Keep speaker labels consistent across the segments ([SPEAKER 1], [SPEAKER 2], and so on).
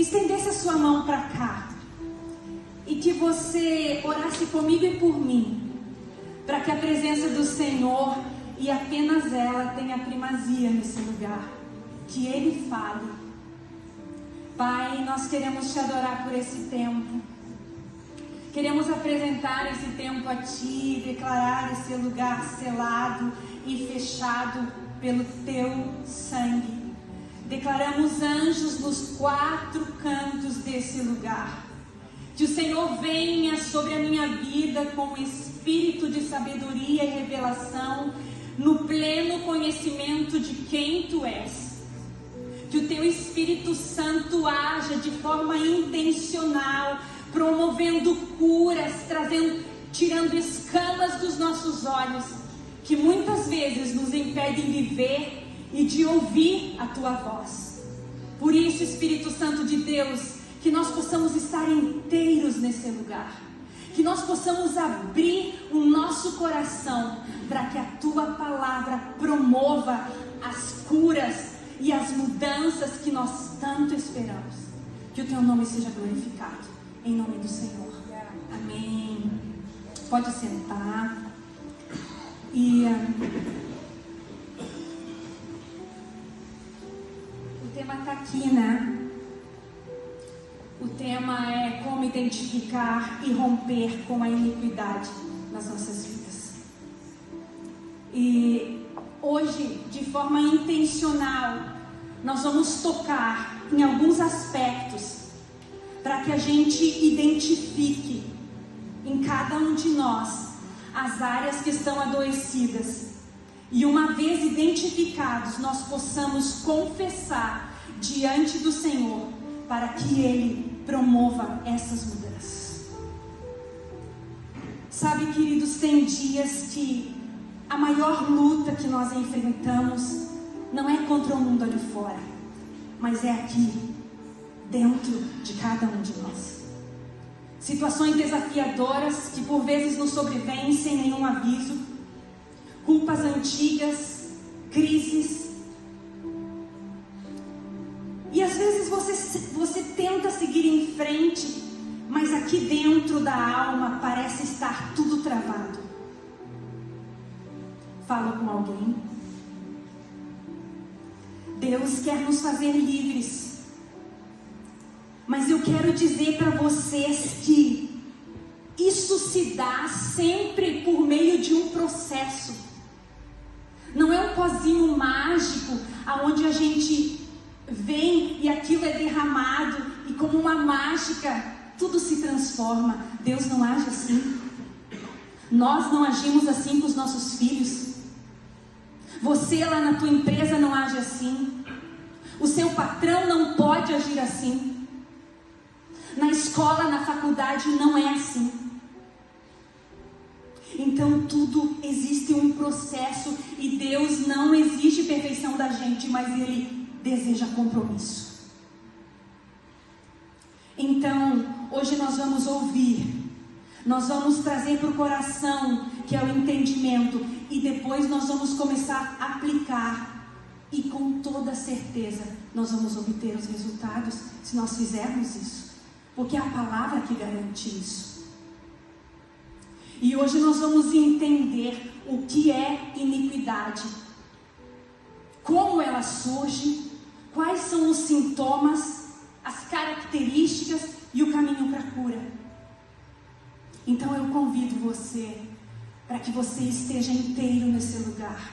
[SPEAKER 1] estendesse a sua mão para cá e que você orasse comigo e por mim, para que a presença do Senhor e apenas ela tenha primazia nesse lugar, que Ele fale. Pai, nós queremos Te adorar por esse tempo, queremos apresentar esse tempo a Ti, declarar esse lugar selado e fechado pelo Teu sangue. Declaramos anjos nos 4 cantos desse lugar. Que o Senhor venha sobre a minha vida com espírito de sabedoria e revelação, no pleno conhecimento de quem Tu és. Que o Teu Espírito Santo haja de forma intencional, promovendo curas, tirando escamas dos nossos olhos, que muitas vezes nos impedem de ver e de ouvir a Tua voz. Por isso, Espírito Santo de Deus, que nós possamos estar inteiros nesse lugar, que nós possamos abrir o nosso coração para que a Tua palavra promova as curas e as mudanças que nós tanto esperamos. Que o Teu nome seja glorificado, em nome do Senhor. Amém. Pode sentar. O tema está aqui, né? O tema é como identificar e romper com a iniquidade nas nossas vidas. E hoje, de forma intencional, nós vamos tocar em alguns aspectos para que a gente identifique em cada um de nós as áreas que estão adoecidas. E uma vez identificados, nós possamos confessar diante do Senhor para que Ele promova essas mudanças. Sabe, queridos, tem dias que a maior luta que nós enfrentamos não é contra o mundo ali fora, mas é aqui, dentro de cada um de nós. Situações desafiadoras que por vezes nos sobrevêm sem nenhum aviso, culpas antigas, crises. E às vezes você tenta seguir em frente, mas aqui dentro da alma parece estar tudo travado. Fala com alguém. Deus quer nos fazer livres, mas eu quero dizer para vocês que isso se dá sempre por meio de um processo. Não é um pozinho mágico aonde a gente vem e aquilo é derramado e como uma mágica tudo se transforma. Deus não age assim. Nós não agimos assim com os nossos filhos. Você lá na tua empresa não age assim. O seu patrão não pode agir assim. Na escola, na faculdade não é assim. Então tudo existe um processo e Deus não exige perfeição da gente, mas Ele deseja compromisso. Então, hoje nós vamos ouvir, nós vamos trazer para o coração, que é o entendimento, e depois nós vamos começar a aplicar, e com toda certeza nós vamos obter os resultados se nós fizermos isso, porque é a palavra que garante isso. E hoje nós vamos entender o que é iniquidade, como ela surge, quais são os sintomas, as características e o caminho para a cura. Então eu convido você para que você esteja inteiro nesse lugar,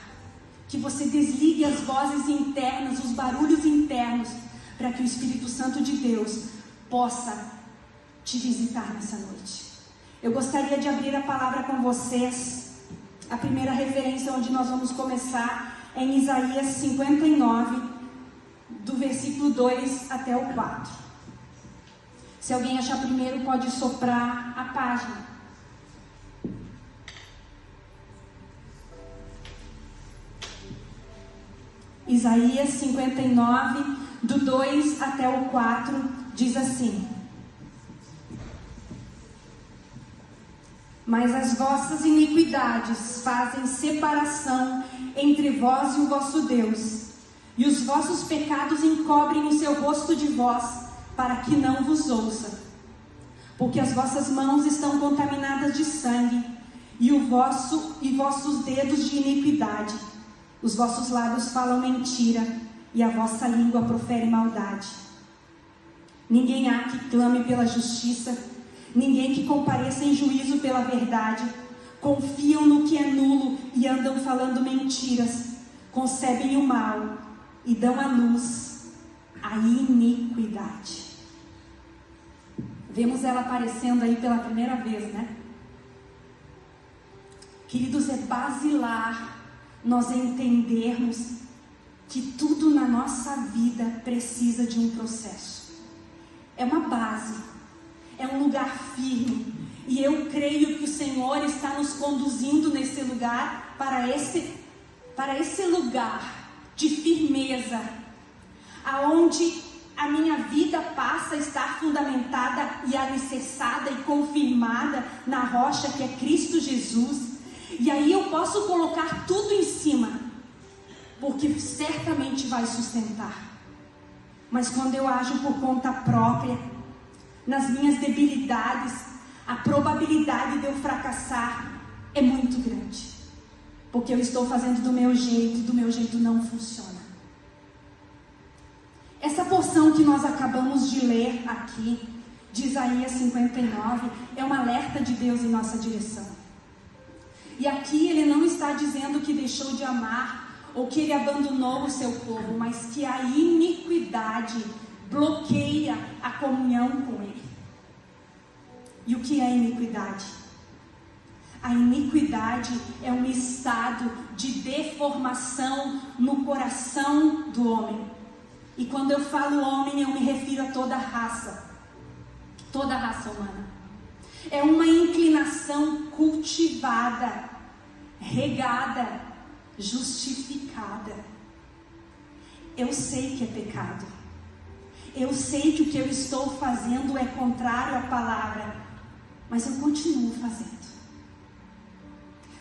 [SPEAKER 1] que você desligue as vozes internas, os barulhos internos, para que o Espírito Santo de Deus possa te visitar nessa noite. Eu gostaria de abrir a palavra com vocês. A primeira referência onde nós vamos começar é em Isaías 59, do versículo 2 até o 4. Se alguém achar primeiro, pode soprar a página. Isaías 59, do 2 até o 4, diz assim: Mas as vossas iniquidades fazem separação entre vós e o vosso Deus, e os vossos pecados encobrem o seu rosto de vós, para que não vos ouça, porque as vossas mãos estão contaminadas de sangue, e vossos dedos de iniquidade. Os vossos lábios falam mentira, e a vossa língua profere maldade. Ninguém há que clame pela justiça, ninguém que compareça em juízo pela verdade. Confiam no que é nulo e andam falando mentiras. Concebem o mal e dão à luz a iniquidade. Vemos ela aparecendo aí pela primeira vez, né? Queridos, é basilar nós entendermos que tudo na nossa vida precisa de um processo. É uma base, é um lugar firme. E eu creio que o Senhor está nos conduzindo nesse lugar para esse lugar de firmeza, aonde a minha vida passa a estar fundamentada e alicerçada e confirmada na rocha que é Cristo Jesus. E aí eu posso colocar tudo em cima, porque certamente vai sustentar. Mas quando eu ajo por conta própria, nas minhas debilidades, a probabilidade de eu fracassar é muito grande, porque eu estou fazendo do meu jeito não funciona. Essa porção que nós acabamos de ler aqui, de Isaías 59, é um alerta de Deus em nossa direção. E aqui ele não está dizendo que deixou de amar, ou que ele abandonou o seu povo, mas que a iniquidade bloqueia a comunhão com ele. E o que é iniquidade? A iniquidade é um estado de deformação no coração do homem. E quando eu falo homem, eu me refiro a toda a raça humana. É uma inclinação cultivada, regada, justificada. Eu sei que é pecado. Eu sei que o que eu estou fazendo é contrário à palavra, mas eu continuo fazendo.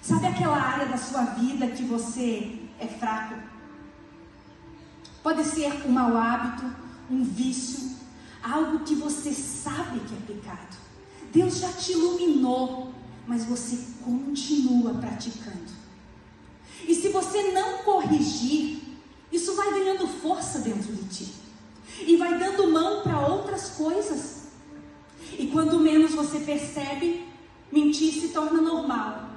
[SPEAKER 1] Sabe aquela área da sua vida que você é fraco? Pode ser um mau hábito, um vício, algo que você sabe que é pecado. Deus já te iluminou, mas você continua praticando. E se você não corrigir, isso vai ganhando força dentro de ti. E vai dando mão para outras coisas. E quando menos você percebe, mentir se torna normal.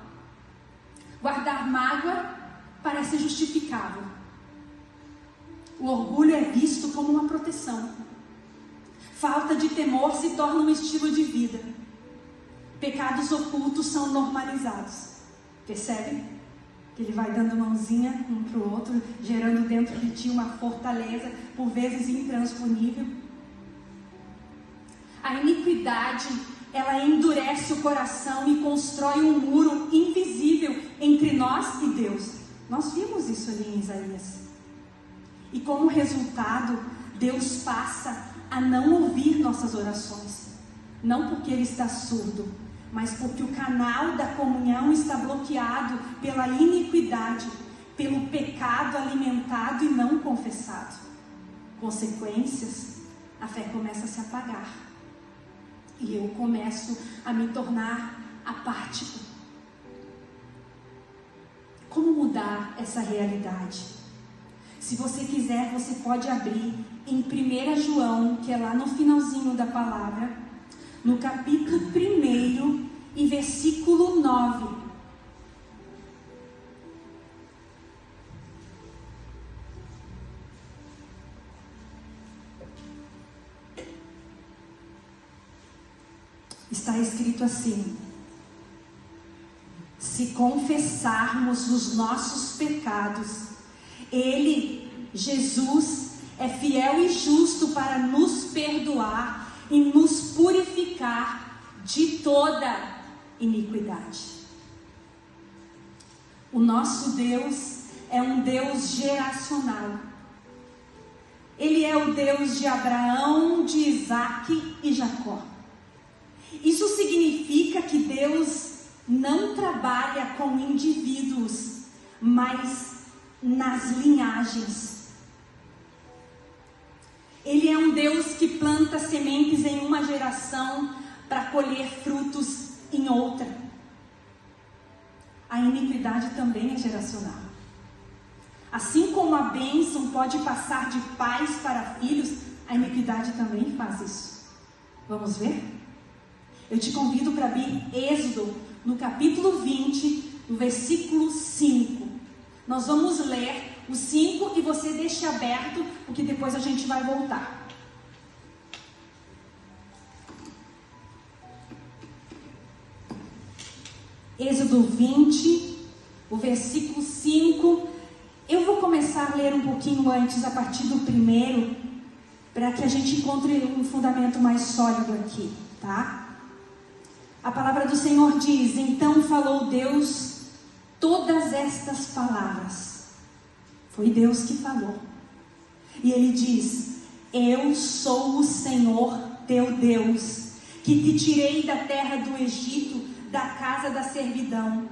[SPEAKER 1] Guardar mágoa parece justificável. O orgulho é visto como uma proteção. Falta de temor se torna um estilo de vida. Pecados ocultos são normalizados. Percebe? Que ele vai dando mãozinha um para o outro, gerando dentro de ti uma fortaleza, por vezes intransponível. A iniquidade, ela endurece o coração e constrói um muro invisível entre nós e Deus. Nós vimos isso ali em Isaías. E como resultado, Deus passa a não ouvir nossas orações. Não porque Ele está surdo, mas porque o canal da comunhão está bloqueado pela iniquidade, pelo pecado alimentado e não confessado. Consequências, a fé começa a se apagar. E eu começo a me tornar apático. Como mudar essa realidade? Se você quiser, você pode abrir em 1 João, que é lá no finalzinho da palavra, no capítulo 1 e versículo 9. Está escrito assim: se confessarmos os nossos pecados, Ele, Jesus, é fiel e justo para nos perdoar e nos purificar de toda iniquidade. O nosso Deus é um Deus geracional. Ele é o Deus de Abraão, de Isaac e Jacó. Isso significa que Deus não trabalha com indivíduos, mas nas linhagens. Ele é um Deus que planta sementes em uma geração para colher frutos em outra. A iniquidade também é geracional. Assim como a bênção pode passar de pais para filhos, a iniquidade também faz isso. Vamos ver? Eu te convido para abrir Êxodo, no capítulo 20, no versículo 5. Nós vamos ler o 5 e você deixa aberto, porque depois a gente vai voltar. Êxodo 20, o versículo 5. Eu vou começar a ler um pouquinho antes, a partir do 1, para que a gente encontre um fundamento mais sólido aqui, tá? A palavra do Senhor diz: então falou Deus todas estas palavras. Foi Deus que falou. E ele diz: eu sou o Senhor teu Deus, que te tirei da terra do Egito, da casa da servidão.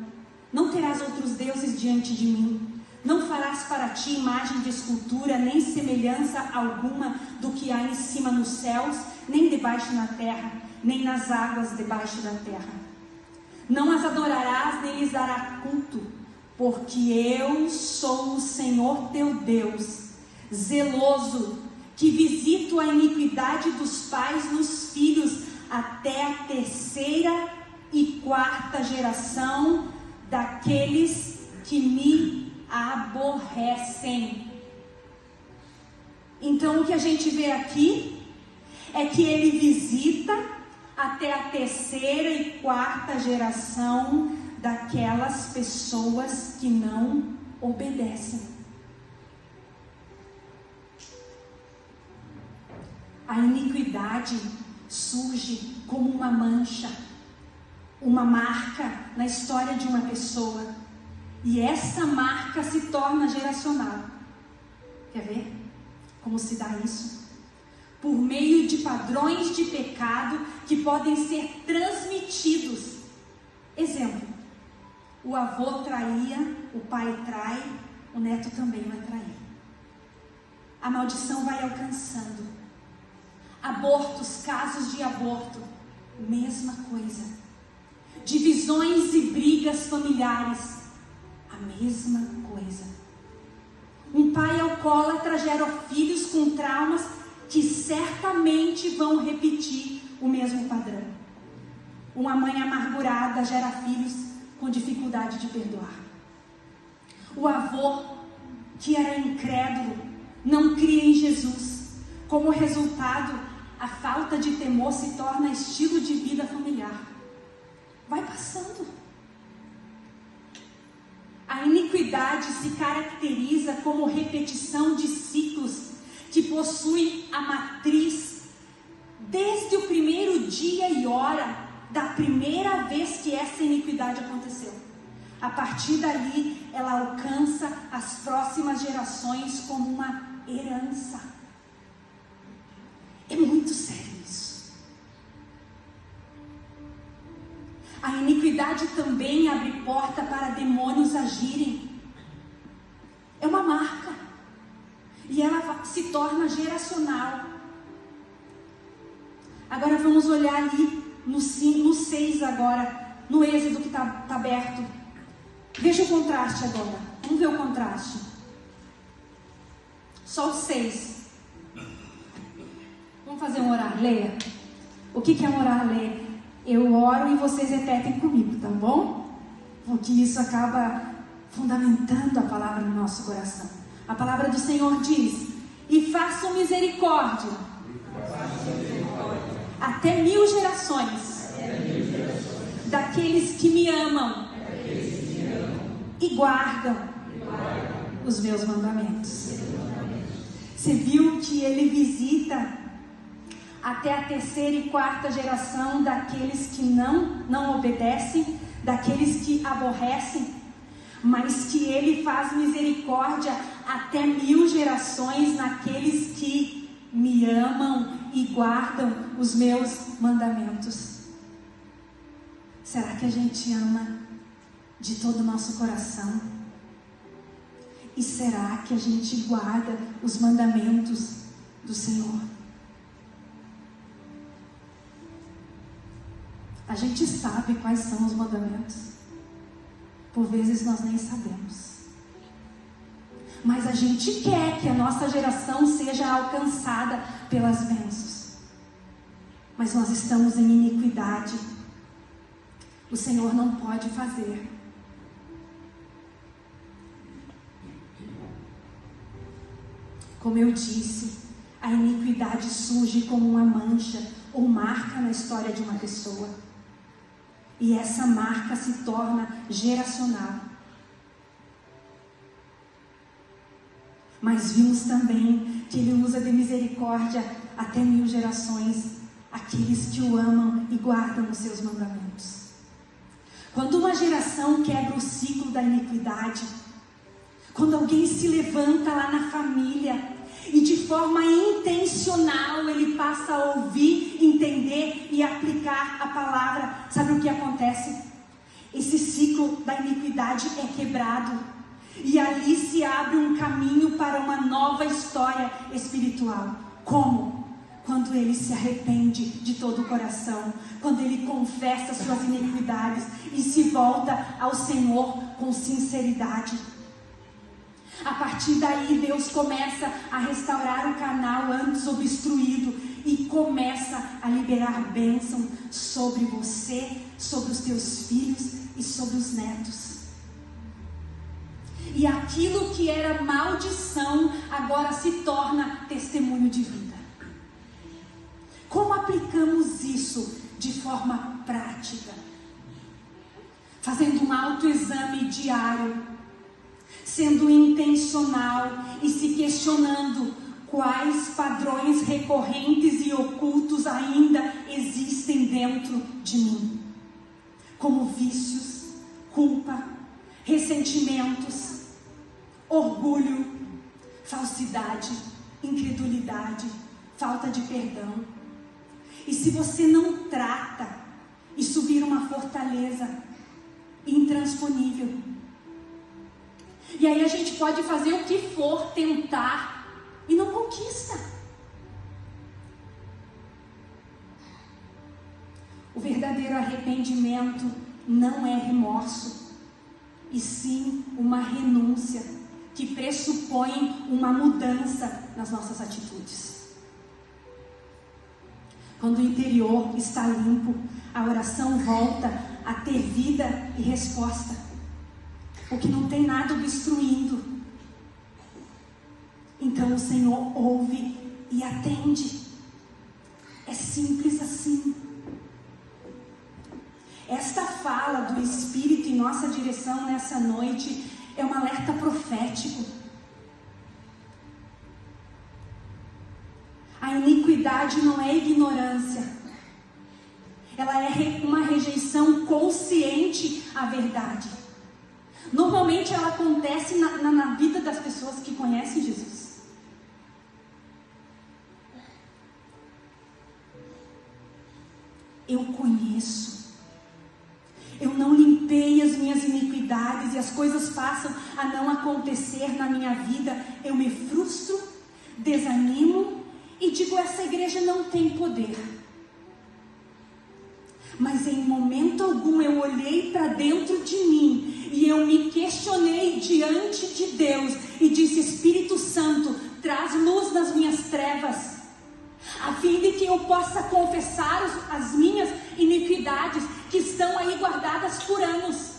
[SPEAKER 1] Não terás outros deuses diante de mim. Não farás para ti imagem de escultura, nem semelhança alguma do que há em cima nos céus, nem debaixo na terra, nem nas águas debaixo da terra. Não as adorarás, nem lhes dará culto, porque eu sou o Senhor teu Deus, zeloso, que visito a iniquidade dos pais nos filhos, até a 3ª e 4ª geração daqueles que me aborrecem. Então o que a gente vê aqui é que ele visita até a 3ª e 4ª geração daquelas pessoas que não obedecem. A iniquidade surge como uma mancha, uma marca na história de uma pessoa. E essa marca se torna geracional. Quer ver como se dá isso? Por meio de padrões de pecado que podem ser transmitidos. Exemplo: o avô traía, o pai trai, o neto também vai trair. A maldição vai alcançando. Abortos, casos de aborto, mesma coisa. Divisões e brigas familiares, a mesma coisa. Um pai alcoólatra gera filhos com traumas que certamente vão repetir o mesmo padrão. Uma mãe amargurada gera filhos com dificuldade de perdoar. O avô, que era incrédulo, não cria em Jesus. Como resultado, a falta de temor se torna estilo de vida familiar. Vai passando. A iniquidade se caracteriza como repetição de ciclos que possuem a matriz desde o primeiro dia e hora da primeira vez que essa iniquidade aconteceu. A partir dali, ela alcança as próximas gerações como uma herança. É muito sério isso. A iniquidade também abre porta para demônios agirem. É uma marca. E ela se torna geracional. Agora vamos olhar ali no 6 agora, no Êxodo que está aberto. Veja o contraste agora. Vamos ver o contraste. Só o 6. Vamos fazer um orar, leia. O que é um orar, leia? Eu oro e vocês repetem comigo, tá bom? Porque isso acaba fundamentando a palavra no nosso coração. A palavra do Senhor diz: e façam misericórdia até 1000 gerações daqueles que me amam e guardam os meus mandamentos. Você viu que ele visita até a 3ª e 4ª geração daqueles que não obedecem, daqueles que aborrecem, mas que ele faz misericórdia até 1000 gerações naqueles que me amam e guardam os meus mandamentos. Será que a gente ama de todo o nosso coração? E será que a gente guarda os mandamentos do Senhor. A gente sabe quais são os mandamentos. Por vezes nós nem sabemos. Mas a gente quer que a nossa geração seja alcançada pelas bênçãos. Mas nós estamos em iniquidade. O Senhor não pode fazer. Como eu disse, a iniquidade surge como uma mancha ou marca na história de uma pessoa. E essa marca se torna geracional. Mas vimos também que Ele usa de misericórdia até 1000 gerações, aqueles que o amam e guardam os seus mandamentos. Quando uma geração quebra o ciclo da iniquidade, quando alguém se levanta lá na família e de forma intencional ele passa a ouvir, entender e aplicar a palavra, sabe o que acontece? Esse ciclo da iniquidade é quebrado e ali se abre um caminho para uma nova história espiritual. Como? Quando ele se arrepende de todo o coração, quando ele confessa suas iniquidades e se volta ao Senhor com sinceridade. A partir daí Deus começa a restaurar o canal antes obstruído e começa a liberar bênção sobre você, sobre os teus filhos e sobre os netos. E aquilo que era maldição agora se torna testemunho de vida. Como aplicamos isso de forma prática? Fazendo um autoexame diário, sendo intencional e se questionando quais padrões recorrentes e ocultos ainda existem dentro de mim, como vícios, culpa, ressentimentos, orgulho, falsidade, incredulidade, falta de perdão. E se você não trata, isso vira uma fortaleza intransponível. E aí a gente pode fazer o que for, tentar, e não conquista. O verdadeiro arrependimento não é remorso, e sim uma renúncia que pressupõe uma mudança nas nossas atitudes. Quando o interior está limpo, a oração volta a ter vida e resposta. Porque não tem nada obstruindo. Então o Senhor ouve e atende. É simples assim. Esta fala do Espírito em nossa direção nessa noite é um alerta profético. A iniquidade não é ignorância. Ela é uma rejeição consciente à verdade. Normalmente ela acontece na vida das pessoas que conhecem Jesus. Eu conheço. Eu não limpei as minhas iniquidades e as coisas passam a não acontecer na minha vida. Eu me frustro, desanimo e digo, essa igreja não tem poder. Mas em momento algum eu olhei para dentro de mim e eu me questionei diante de Deus e disse, Espírito Santo, traz luz nas minhas trevas, a fim de que eu possa confessar as minhas iniquidades que estão aí guardadas por anos.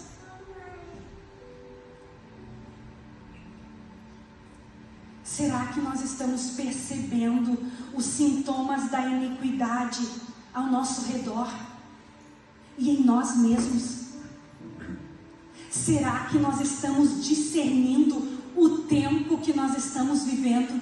[SPEAKER 1] Será que nós estamos percebendo os sintomas da iniquidade ao nosso redor e em nós mesmos? Será que nós estamos discernindo o tempo que nós estamos vivendo?